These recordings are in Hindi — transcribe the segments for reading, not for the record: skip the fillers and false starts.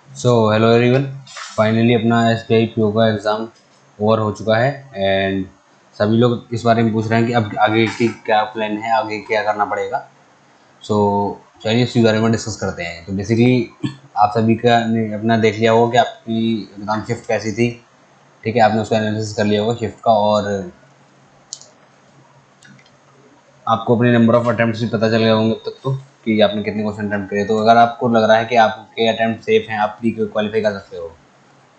So hello everyone. फाइनली अपना SBI PO का एग्ज़ाम ओवर हो चुका है एंड सभी लोग इस बारे में पूछ रहे हैं कि अब आगे की क्या प्लान है, आगे क्या करना पड़ेगा। सो चलिए इसी बारे में डिस्कस करते हैं। तो बेसिकली आप सभी का ने अपना देख लिया होगा कि आपकी एग्ज़ाम शिफ्ट कैसी थी। ठीक है, आपने उसका एनालिसिस कर लिया होगा शिफ्ट का, और आपको अपने नंबर ऑफ अटेम्प्ट्स भी पता चल गए होंगे अब तक तो, कि आपने कितने क्वेश्चन अटेम्प्ट करे। तो अगर आपको लग रहा है कि आपके अटेम्प्ट सेफ हैं, आप प्री क्वालिफाई कर सकते हो।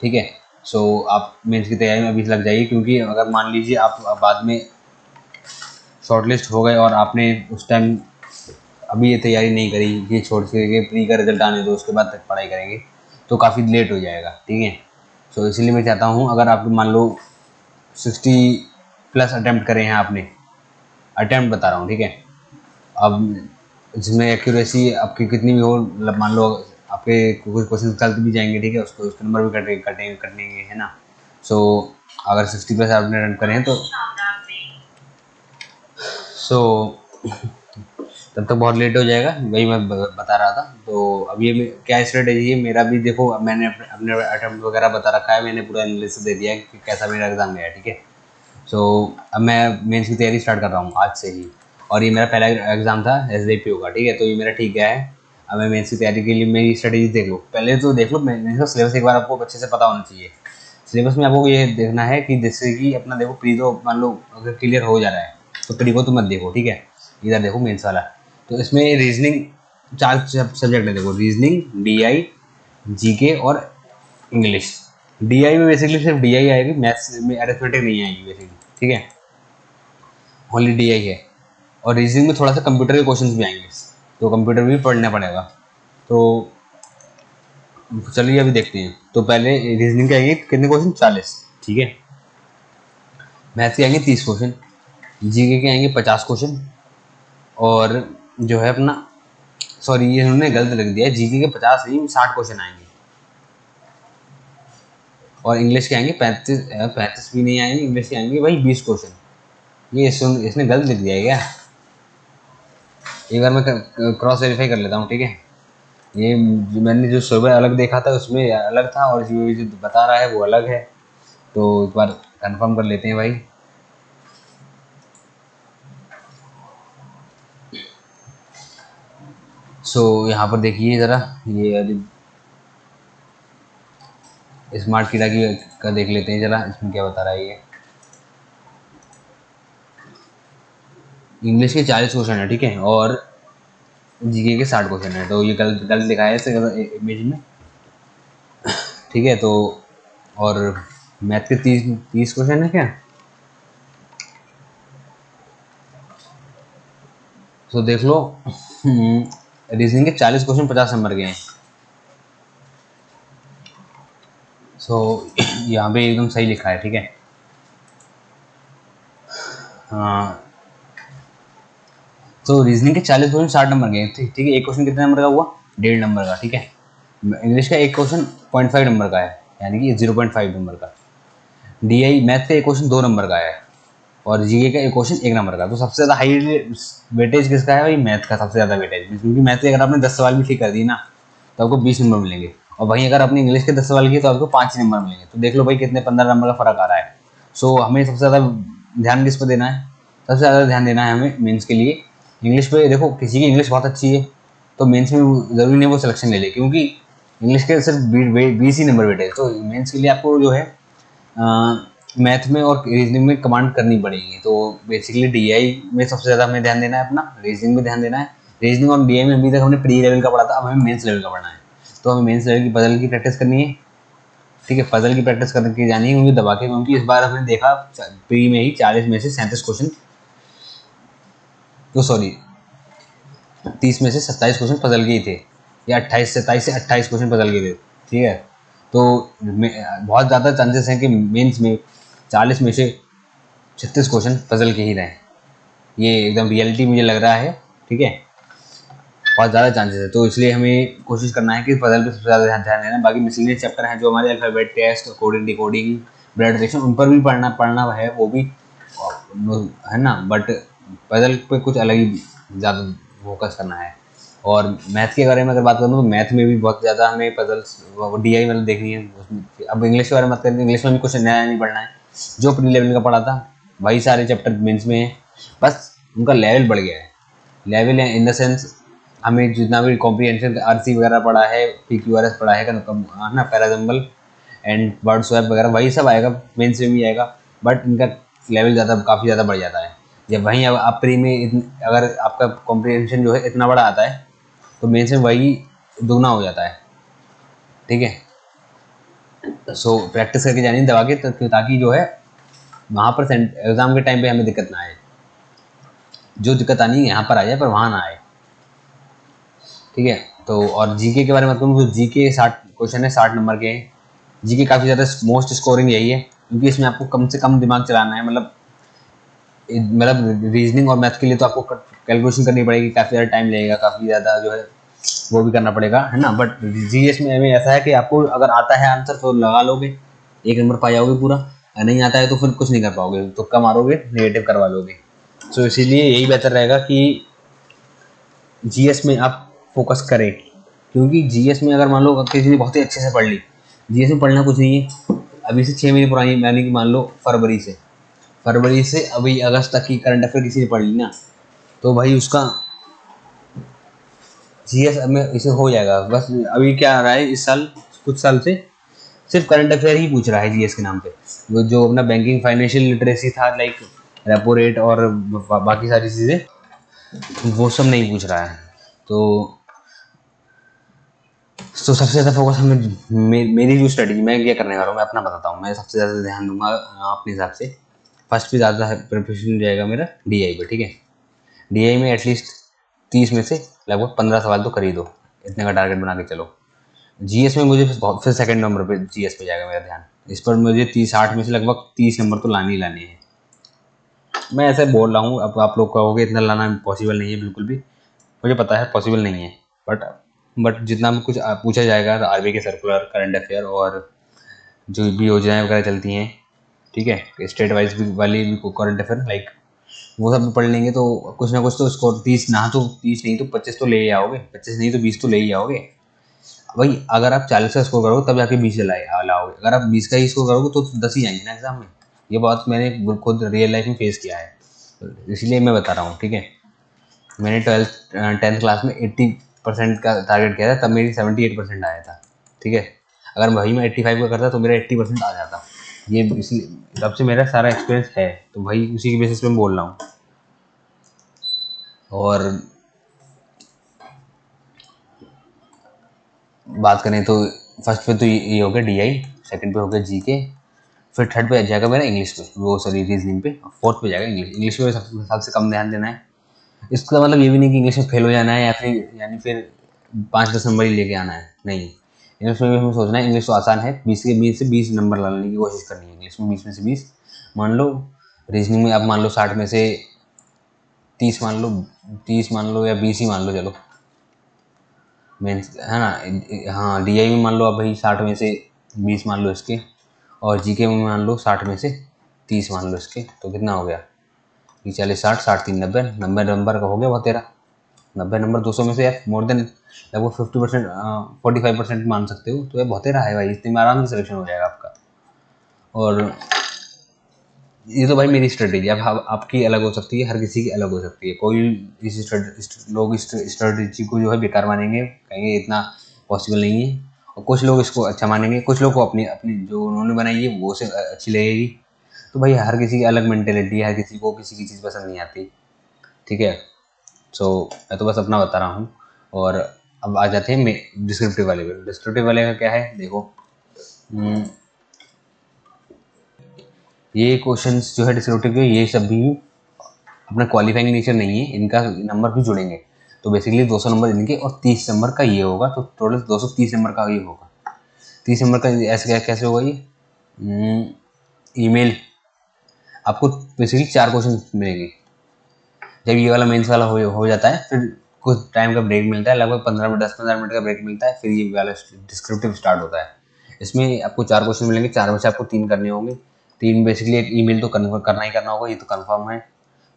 ठीक है, सो आप मेंस की तैयारी में अभी से लग जाइए, क्योंकि अगर मान लीजिए आप बाद में शॉर्टलिस्ट हो गए और आपने उस टाइम अभी ये तैयारी नहीं करी, ये छोड़ के प्री का रिजल्ट आने दो उसके बाद तक पढ़ाई करेंगे, तो काफ़ी लेट हो जाएगा। ठीक है, सो इसलिए मैं चाहता हूँ अगर आप मान लो 60+ अटैम्प्ट करे हैं आपने, अटैम्प्ट बता रहा हूँ। ठीक है, अब जिसमें एक्यूरेसी आपकी कितनी भी हो, मतलब मान लो आपके कुछ क्वेश्चन गलत भी जाएंगे, ठीक है, उसके नंबर भी कटेंगे, है ना। सो अगर 60+ आपने रन करे हैं तो सो तब तक बहुत लेट हो जाएगा, वही मैं बता रहा था। तो अब ये क्या स्ट्रेटेजी है मेरा भी, देखो मैंने अपने अटेम्प्ट वगैरह बता रखा है, मैंने पूरा एनालिसिस दे दिया है कि कैसा मेरा एग्जाम गया है। ठीक है, सो अब मैं मेंस की तैयारी स्टार्ट कर रहा हूँ आज से ही, और ये मेरा पहला एग्जाम था SBI PO का। ठीक है, तो ये मेरा ठीक गया है। अब मैं मेंस की तैयारी के लिए मेरी स्ट्रेटेजी देख लो, पहले तो देख लो मेंस का सिलेबस एक बार आपको अच्छे से पता होना चाहिए। सिलेबस में आपको ये देखना है कि जैसे कि अपना देखो प्री तो मान लो अगर क्लियर हो जा रहा है तो प्री को तो मत देखो। ठीक है, इधर देखो मेंस वाला। तो इसमें रीजनिंग 4 सब्जेक्ट है, देखो रीजनिंग, DI, GK और इंग्लिश। DI में बेसिकली सिर्फ DI आएगी, मैथ्स में अरिथमेटिक नहीं आएगी बेसिकली। ठीक है, ओनली DI है। और रीजनिंग में थोड़ा सा कंप्यूटर के क्वेश्चंस भी आएंगे, तो कंप्यूटर भी पढ़ना पड़ेगा। तो चलिए अभी देखते हैं। तो पहले रीजनिंग के आएंगे कितने क्वेश्चन, 40। ठीक है, मैथ्स के आएंगे 30 क्वेश्चन, GK के आएंगे 50 क्वेश्चन, और जो है अपना, सॉरी ये उन्होंने गलत लिख दिया है, GK के 50 नहीं 60 क्वेश्चन आएंगे, और इंग्लिश के आएंगे 35 भी नहीं आएंगे, इंग्लिश के आएंगे भाई 20 क्वेश्चन। ये इसने गलत लिख दिया है क्या? एक बार मैं क्रॉस वेरीफाई कर लेता हूँ। ठीक है, ये मैंने जो सुबह अलग देखा था उसमें अलग था, और जो बता रहा है वो अलग है। तो एक बार कंफर्म कर लेते हैं भाई। सो यहाँ पर देखिए ज़रा, ये स्मार्ट कीड़ा की का देख लेते हैं ज़रा, इसमें क्या बता रहा है। ये इंग्लिश के 40 क्वेश्चन है, ठीक है, और GK के 60 क्वेश्चन है। तो ये गलत गलत लिखा है इसे इमेज में। ठीक है, तो और मैथ के 30 क्वेश्चन है क्या? तो देख लो, रीजनिंग के 40 क्वेश्चन 50 नंबर के हैं। सो यहाँ पे एकदम सही लिखा है। ठीक है, हाँ, तो रीजनिंग के 40 क्वेश्चन 60 नंबर के, ठीक है। एक क्वेश्चन कितने नंबर का हुआ? 1.5 नंबर का। ठीक है, इंग्लिश का एक क्वेश्चन 0.5 नंबर का है, यानी कि 0.5 नंबर का। DI मैथ का एक क्वेश्चन 2 नंबर का है, और GK का एक क्वेश्चन 1 नंबर का। तो सबसे ज़्यादा हाई वेटेज किसका है भाई? मैथ का सबसे ज़्यादा वेटेज, क्योंकि मैथ के अगर आपने 10 सवाल भी ठीक कर दी ना तो आपको 20 नंबर मिलेंगे, और वहीं अगर आपने इंग्लिश के 10 सवाल किए तो आपको 5 नंबर मिलेंगे। तो देख लो भाई कितने 15 नंबर का फ़र्क आ रहा है। सो हमें सबसे ज़्यादा ध्यान किस पर देना है? सबसे ज़्यादा ध्यान देना है हमें मेंस के लिए इंग्लिश पे। देखो किसी की इंग्लिश बहुत अच्छी है तो मेंस में ज़रूरी नहीं वो सिलेक्शन ले ले, क्योंकि इंग्लिश के सिर्फ 20 ही नंबर वेटेज। तो मेंस के लिए आपको जो है मैथ में और रीजनिंग में कमांड करनी पड़ेगी। तो बेसिकली DI में सबसे ज़्यादा हमें ध्यान देना है, अपना रीजनिंग में ध्यान देना है। रीजनिंग और DI में अभी तक हमने प्री लेवल का पढ़ा था, अब हमें मेंस लेवल का पढ़ना है। तो हमें मेंस लेवल की पजल की प्रैक्टिस करनी है। ठीक है, पजल की प्रैक्टिस करके जानी है क्योंकि दबा के, क्योंकि इस बार हमने देखा प्री में ही 40 में से 37 क्वेश्चन, तो सॉरी 30 में से 27 क्वेश्चन पजल के ही थे, या 27 से 28 क्वेश्चन पजल के थे। ठीक है, तो बहुत ज़्यादा चांसेस हैं कि मेंस में 40 में से 36 क्वेश्चन पजल के ही रहे। ये एकदम रियलिटी मुझे लग रहा है। ठीक है, बहुत ज़्यादा चांसेस है, तो इसलिए हमें कोशिश करना है कि पजल पे सबसे ज़्यादा ध्यान देना है। बाकी मिसलिनियस चैप्टर हैं जो हमारे alphabet test, coding, decoding, blood relation, उन पर भी पढ़ना है, वो भी है ना। बट पजल पे कुछ अलग ही ज़्यादा फोकस करना है। और मैथ के बारे में अगर बात करूँ तो मैथ में भी बहुत ज़्यादा हमें पजल्स DI मतलब देखनी है उसमें। अब इंग्लिश के बारे में बात करें तो इंग्लिश में भी कुछ नया नहीं पढ़ना है, जो प्री लेवल का पढ़ा था वही सारे चैप्टर मेंस में है, बस उनका लेवल बढ़ गया है। लेवल है इन द सेंस हमें जितना भी कॉम्प्रीहेंशन RC वगैरह पढ़ा है, PQRS पढ़ा है ना, पैराजम्बल एंड वर्ड स्वैप वगैरह वही सब आएगा, मेंस में भी आएगा, बट इनका लेवल ज़्यादा काफ़ी ज़्यादा बढ़ जाता है। जब वहीं अब आप प्री में अगर आपका कॉम्प्रीहेंशन जो है इतना बड़ा आता है तो मेंस में वही दुगना हो जाता है, ठीक है। सो प्रैक्टिस करके जानी दबा के, ताकि जो है वहाँ पर एग्ज़ाम के टाइम पे हमें दिक्कत ना आए, जो दिक्कत आनी है यहाँ पर आ जाए पर वहाँ ना आए, ठीक है। तो और जीके के बारे में कहूँ तो जीके 60 क्वेश्चन है, 60 नंबर के हैं। जीके काफ़ी ज़्यादा मोस्ट स्कोरिंग यही है, क्योंकि इसमें आपको कम से कम दिमाग चलाना है, मतलब रीजनिंग और मैथ के लिए तो आपको कैलकुलेशन करनी पड़ेगी, काफ़ी ज़्यादा टाइम लगेगा, काफ़ी ज़्यादा जो है वो भी करना पड़ेगा, है ना। बट जीएस में हमें ऐसा है कि आपको अगर आता है आंसर तो लगा लोगे, 1 नंबर पा जाओगे पूरा, अगर नहीं आता है तो फिर कुछ नहीं कर पाओगे, तुक्का मारोगे, नेगेटिव करवा लोगे। सो इसीलिए यही बेहतर रहेगा कि जीएस में आप फोकस करें, क्योंकि जीएस में अगर मान लो किसी ने बहुत ही अच्छे से पढ़ ली, जीएस में पढ़ना कुछ नहीं है। अभी से 6 महीने पुरानी, यानी कि मान लो फरवरी से अभी अगस्त तक की करंट अफेयर किसी ने पढ़ ली ना, तो भाई उसका जीएस में इसे हो जाएगा। बस अभी क्या आ रहा है इस साल, कुछ साल से सिर्फ करंट अफेयर ही पूछ रहा है जीएस के नाम पे, वो जो अपना बैंकिंग फाइनेंशियल लिटरेसी था, लाइक रेपो रेट और बाकी सारी चीज़ें, वो सब नहीं पूछ रहा है। तो सबसे ज़्यादा फोकस हमें मेरी जो स्ट्रेटजी मैं क्या करने वाला हूँ मैं अपना बताता हूँ। मैं सबसे ज़्यादा ध्यान दूंगा अपने हिसाब से, फर्स्ट पे ज़्यादा प्रिपरेशन जाएगा मेरा DI पे, ठीक है। DI में एटलीस्ट 30 में से लगभग 15 सवाल तो कर ही दो, इतने का टारगेट बना के चलो। जीएस में मुझे फिर सेकंड नंबर पे जीएस पे जाएगा मेरा ध्यान, इस पर मुझे 60 में से लगभग 30 नंबर तो लाने ही लाने हैं। मैं ऐसे बोल रहा हूँ, अब आप लोग कहोगे इतना लाना पॉसिबल नहीं है, बिल्कुल भी मुझे पता है पॉसिबल नहीं है, बट जितना भी कुछ पूछा जाएगा RBI के सर्कुलर, करंट अफेयर और जो भी योजनाएं वगैरह चलती हैं, ठीक है, स्टेट वाइज भी वाली भी करंट अफेयर, लाइक वो सब पढ़ लेंगे तो कुछ ना कुछ तो स्कोर 30 ना, तो 30 नहीं तो 25 तो ले ही आओगे, 25 नहीं तो 20 तो ले ही आओगे भाई। अगर आप 40 का स्कोर करोगे तब जाके 20 लाओगे, अगर आप 20 का ही स्कोर करोगे तो 10 ही आएंगे ना एग्जाम में। ये बात मैंने खुद रियल लाइफ में फेस किया है, इसलिए मैं बता रहा हूँ, ठीक है। मैंने 10th क्लास में 80% का टारगेट किया था, तब मेरी 78% आया था, ठीक है। अगर वही मैं 85 का करता तो मेरा 80% आ जाता, ये इसलिए तब से मेरा सारा एक्सपीरियंस है, तो भाई उसी के बेसिस पे मैं बोल रहा हूँ। और बात करें तो फर्स्ट पे तो ये हो गया DI, सेकंड पे हो गया GK, फिर थर्ड पे जाएगा मेरा इंग्लिश पे, वो सॉरी रीजनिंग पे, फोर्थ पे जाएगा इंग्लिश पे सबसे कम ध्यान देना है। इसका मतलब ये भी नहीं कि इंग्लिश में फेल हो जाना है या फिर यानी फिर 5-10 नंबर ही लेके आना है, नहीं। इंग्लिश में भी हमें सोचना है, इंग्लिश तो आसान है, 20 से 20 नंबर लाने की कोशिश करनी है इंग्लिश में, 20 में से 20 मान लो। रीजनिंग में आप मान लो 60 में से 30 मान लो, 30 मान लो या 20 ही मान लो, चलो मीन्स है ना। हाँ DI में मान लो आप भाई 60 में से 20 मान लो इसके, और GK में मान लो 60 में से 30 मान लो इसके, तो कितना हो गया, 40 60 60 3 90 90 नंबर का हो गया बहुत तेरा। 90 नंबर 200 में से यार मोर देन लगभग 50%, 45% मान सकते हो, तो ये बहुत तेरा है भाई, इतने में आराम से सिलेक्शन हो जाएगा आपका। और ये तो भाई मेरी स्ट्रेटेजी, अब आपकी अलग हो सकती है, हर किसी की अलग हो सकती है। कोई लोग इस स्ट्रेटेजी को जो है बेकार मानेंगे, कहेंगे इतना पॉसिबल नहीं है, और कुछ लोग इसको अच्छा मानेंगे, कुछ लोग को अपनी अपनी जो उन्होंने बनाई है वो से अच्छी लगेगी। तो भाई हर किसी की अलग मेंटेलिटी है, हर किसी को किसी की चीज़ पसंद नहीं आती, ठीक है। सो मैं तो बस अपना बता रहा हूँ। और अब आ जाते हैं डिस्क्रिप्टिव वाले पे। डिस्क्रिप्टिव वाले का क्या है, देखो ये क्वेश्चंस जो है डिस्क्रिप्टिव के, ये सब भी अपना क्वालिफाइंग नेचर नहीं है, इनका नंबर भी जुड़ेंगे, तो बेसिकली 200 नंबर इनके और 30 नंबर का ये होगा, तो टोटल 230 नंबर का ये होगा। 30 नंबर का ऐसे कैसे होगा ये, ईमेल आपको बेसिकली 4 क्वेश्चन मिलेंगे। जब ये वाला मेंस वाला हो जाता है, फिर कुछ टाइम का ब्रेक मिलता है, लगभग 10-15 मिनट का ब्रेक मिलता है, फिर ये वाला डिस्क्रिप्टिव स्टार्ट होता है। इसमें आपको 4 क्वेश्चन मिलेंगे, 4 में से आपको 3 करने होंगे। 3 बेसिकली एक ईमेल तो करना ही करना होगा, ये तो कन्फर्म है।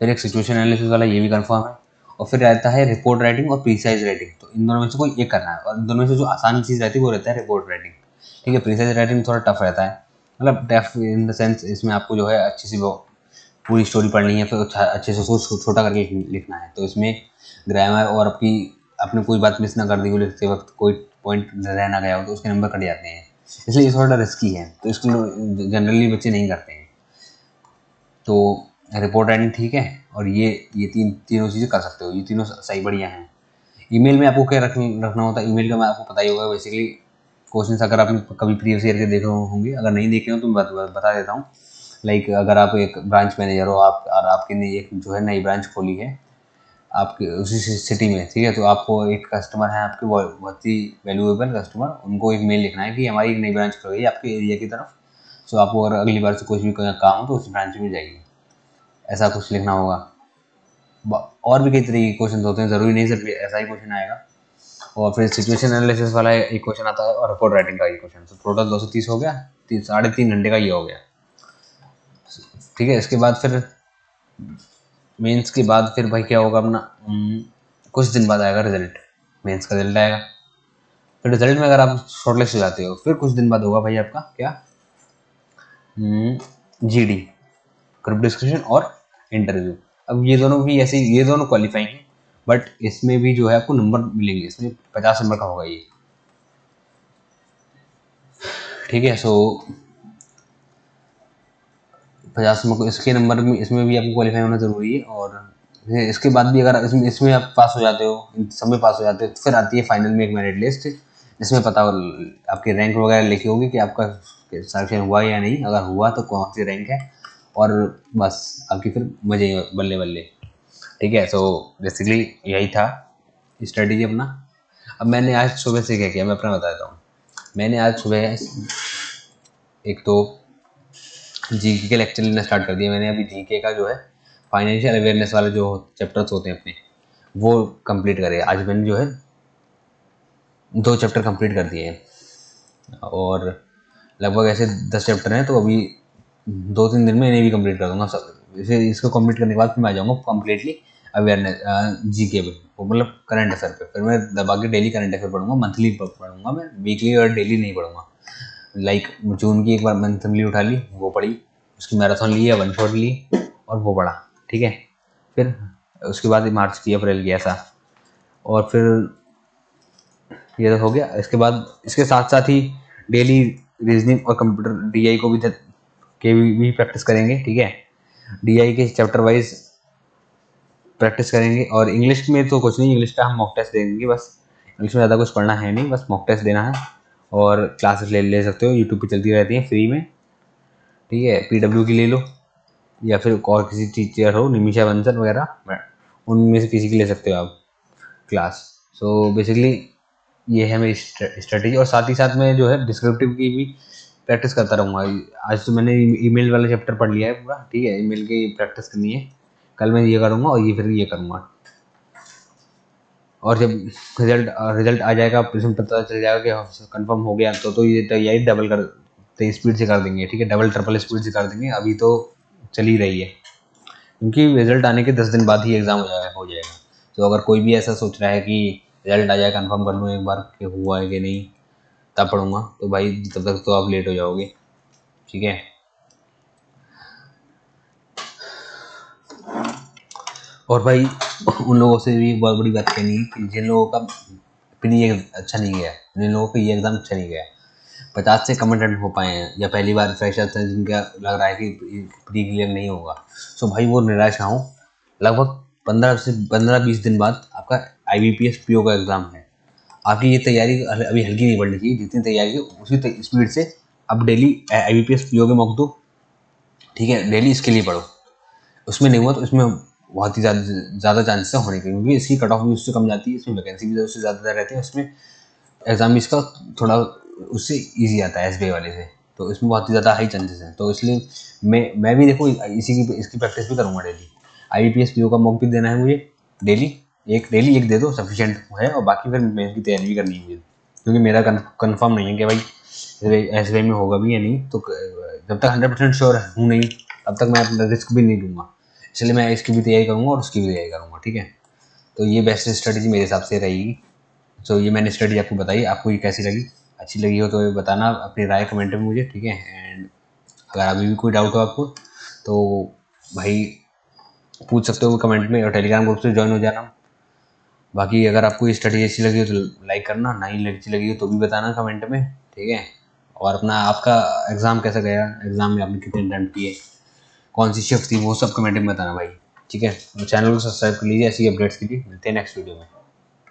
फिर एक सिचुएशन एनालिसिस वाला, ये भी कन्फर्म है। और फिर रहता है रिपोर्ट राइटिंग और प्रीसाइज राइटिंग। तो इन दोनों में से कोई एक करना है, और इन दोनों में से जो आसान चीज़ रहती है वो रहता है रिपोर्ट राइटिंग। ठीक है, प्रीसाइज राइटिंग थोड़ा टफ रहता है, मतलब टफ इन द सेंस इसमें आपको जो है अच्छी सी वो पूरी स्टोरी पढ़नी है, फिर अच्छे से उसको छोटा करके लिखना है। तो इसमें ग्रामर और आपने कोई बात मिस ना कर दी हो लिखते वक्त, कोई पॉइंट रह ना गया हो तो उसके नंबर कट जाते हैं, इसलिए ये थोड़ा रिस्की है, तो इसको जनरली बच्चे नहीं करते हैं। तो रिपोर्ट राइटिंग ठीक है, और ये तीनों चीज़ें कर सकते हो, ये तीनों सही बढ़िया हैं। ईमेल में आपको क्या रखना होता है, ईमेल का मैं आपको पता ही होगा बेसिकली। क्वेश्चंस अगर आपने कभी प्रीवियस ईयर के देखे होंगे, अगर नहीं देखे हो तो मैं बता देता हूँ। लाइक अगर आप एक ब्रांच मैनेजर हो, आप और आपकी नई एक जो है नई ब्रांच खोली है आपके उसी सिटी में, ठीक है, तो आपको एक कस्टमर है आपके बहुत ही वैल्यूएबल कस्टमर, उनको एक मेल लिखना है कि हमारी एक नई ब्रांच खुल गई आपके एरिया की तरफ, सो आपको अगर अगली बार से कुछ भी काम हो तो उस ब्रांच में जाइए, ऐसा कुछ लिखना होगा। और भी कई तरह के क्वेश्चन होते हैं, ज़रूरी नहीं सिर्फ ऐसा ही क्वेश्चन आएगा। और फिर सिचुएशन एनालिसिस वाला एक क्वेश्चन आता है, और रिपोर्ट राइटिंग का एक क्वेश्चन। तो टोटल 230 हो गया, 3.5 घंटे का ये हो गया। ठीक है, इसके बाद फिर मेंस के बाद फिर भाई क्या होगा अपना, कुछ दिन बाद आएगा रिजल्ट, मेंस का रिजल्ट आएगा। फिर रिजल्ट में अगर आप शॉर्टलिस्ट हो जाते हो, फिर कुछ दिन बाद होगा भाई आपका क्या, जीडी, ग्रुप डिस्कशन और इंटरव्यू। अब ये दोनों भी ऐसे, ये दोनों क्वालिफाइंग है, बट इसमें भी जो है आपको नंबर मिलेंगे, इसमें 50 नंबर का होगा ये। ठीक है, सो 50 नंबर को इसके नंबर में, इसमें भी आपको क्वालिफाई होना ज़रूरी है। और इसके बाद भी अगर इसमें आप पास हो जाते हो, इन सब में पास हो जाते हो, तो फिर आती है फाइनल में एक मेरिट लिस्ट, जिसमें पता आपकी रैंक वगैरह लिखी होगी कि आपका सिलेक्शन हुआ या नहीं, अगर हुआ तो कौन सी रैंक है, और बस आपकी फिर मजे बल्ले बल्ले। ठीक है, सो बेसिकली यही था स्ट्रेटेजी अपना। अब मैंने आज सुबह से क्या किया मैं अपना बता देता हूँ। मैंने आज सुबह एक तो जीके के लेक्चर लेना स्टार्ट कर दिया मैंने। अभी जीके का जो है फाइनेंशियल अवेयरनेस वाले जो चैप्टर्स होते हैं अपने, वो कंप्लीट करे। आज मैंने जो है 2 चैप्टर कंप्लीट कर दिए हैं, और लगभग ऐसे 10 चैप्टर हैं, तो अभी 2-3 दिन में इन्हें भी कंप्लीट कर दूंगा सब। इसे इसको कंप्लीट करने के बाद फिर मैं आ जाऊँगा कम्प्लीटली अवेयरनेस जीके पे, वो मतलब करंट अफेयर पे। फिर मैं दबा के डेली करंट अफेयर पढ़ूंगा, मंथली पढ़ूंगा मैं, वीकली और डेली नहीं पढ़ूंगा। लाइक जून की एक बार मंथली उठा ली, वो पढ़ी, उसकी मैराथन ली या वन शॉट ली और वो पढ़ा। ठीक है, फिर उसके बाद मार्च की, अप्रैल की, ऐसा। और फिर ये तो हो गया। इसके बाद इसके साथ साथ ही डेली रीजनिंग और कंप्यूटर डीआई को भी प्रैक्टिस करेंगे। ठीक है, डीआई के चैप्टर वाइज प्रैक्टिस करेंगे। और इंग्लिश में तो कुछ नहीं, इंग्लिश का हम मॉक टेस्ट देंगे बस, इंग्लिश में ज़्यादा कुछ पढ़ना है नहीं, बस मॉक टेस्ट देना है। और क्लासेस ले सकते हो, यूट्यूब पे चलती रहती हैं फ्री में। ठीक है, पीडब्ल्यू की ले लो, या फिर और किसी टीचर हो, निमिषा बंसल वगैरह, उनमें से किसी की ले सकते हो आप क्लास। सो बेसिकली ये है मेरी स्ट्रेटेजी। और साथ ही साथ मैं जो है डिस्क्रिप्टिव की भी प्रैक्टिस करता रहूँगा। आज तो मैंने ईमेल वाला चैप्टर पढ़ लिया है पूरा। ठीक है, ईमेल की प्रैक्टिस करनी है, कल मैं ये करूँगा और फिर ये करूँगा। और जब रिजल्ट आ जाएगा, इसमें पता चल जाएगा कि कंफर्म हो गया, तो ये तैयारी डबल कर स्पीड से कर देंगे। ठीक है, डबल ट्रिपल स्पीड से कर देंगे। अभी तो चल ही रही है, क्योंकि रिजल्ट आने के 10 दिन बाद ही एग्ज़ाम हो जाएगा। तो अगर कोई भी ऐसा सोच रहा है कि रिजल्ट आ जाए कंफर्म कर लूँ एक बार कि हुआ है कि नहीं, तब पढ़ूंगा, तो भाई तब तक तो आप लेट हो जाओगे। ठीक है, और भाई उन लोगों से भी एक बहुत बड़ी बात कहनी है कि जिन लोगों का प्री अच्छा नहीं गया, जिन लोगों का ये एग्ज़ाम अच्छा नहीं गया, 50 से कम अटेम्प्ट हो पाए हैं, या पहली बार फ्रेशर्स हैं जिनका लग रहा है कि प्री क्लियर नहीं होगा, सो भाई वो निराश ना हो। लगभग 15-20 दिन बाद आपका IBPS PO का एग्ज़ाम है। आपकी ये तैयारी अभी हल्की नहीं पड़नी चाहिए, जितनी तैयारी है उसी स्पीड से अब डेली IBPS PO के मौके दो। ठीक है, डेली इसके लिए पढ़ो। उसमें नहीं हुआ तो इसमें बहुत ही ज़्यादा चांसेस है होने के, क्योंकि इसकी कट ऑफ भी उससे कम जाती है, इसमें वैकेंसी भी उससे ज़्यादा रहती है, इसमें एग्ज़ाम भी इसका थोड़ा उससे ईजी आता है SBI वाले से, तो इसमें बहुत ही ज़्यादा हाई चांसेस हैं। तो इसलिए मैं भी देखो इसकी प्रैक्टिस भी करूँगा डेली। IBPS PO का मॉक भी देना है मुझे, डेली एक दे दो सफिशिएंट है, और बाकी फिर मेंस की तैयारी भी करनी है मुझे, क्योंकि मेरा कंफर्म नहीं है कि भाई SBI में होगा भी या नहीं। तो जब तक 100% श्योर हूँ नहीं, तब तक मैं अपना रिस्क भी नहीं लूँगा, इसलिए मैं इसकी भी तैयारी करूँगा और उसकी भी तैयारी करूँगा। ठीक है, तो ये बेस्ट स्ट्रेटजी मेरे हिसाब से रहेगी। सो ये मैंने स्ट्रेटजी आपको बताई, आपको ये कैसी लगी, अच्छी लगी हो तो ये बताना अपनी राय कमेंट में मुझे, ठीक है। एंड अगर अभी भी कोई डाउट हो आपको तो भाई पूछ सकते हो कमेंट में, और टेलीग्राम ग्रुप से ज्वाइन हो जाना। बाकी अगर आपको ये स्ट्रेटजी अच्छी लगी हो तो लाइक करना, नहीं अच्छी लगी हो तो भी बताना कमेंट में, ठीक है। और अपना आपका एग्ज़ाम कैसा गया, एग्ज़ाम में आपने कितने अटेम्प्ट किए, कौन सी शिफ्ट थी, वो सब कमेंट में बताना भाई, ठीक है। चैनल को सब्सक्राइब कर लीजिए ऐसी अपडेट्स के लिए। मिलते हैं नेक्स्ट वीडियो में।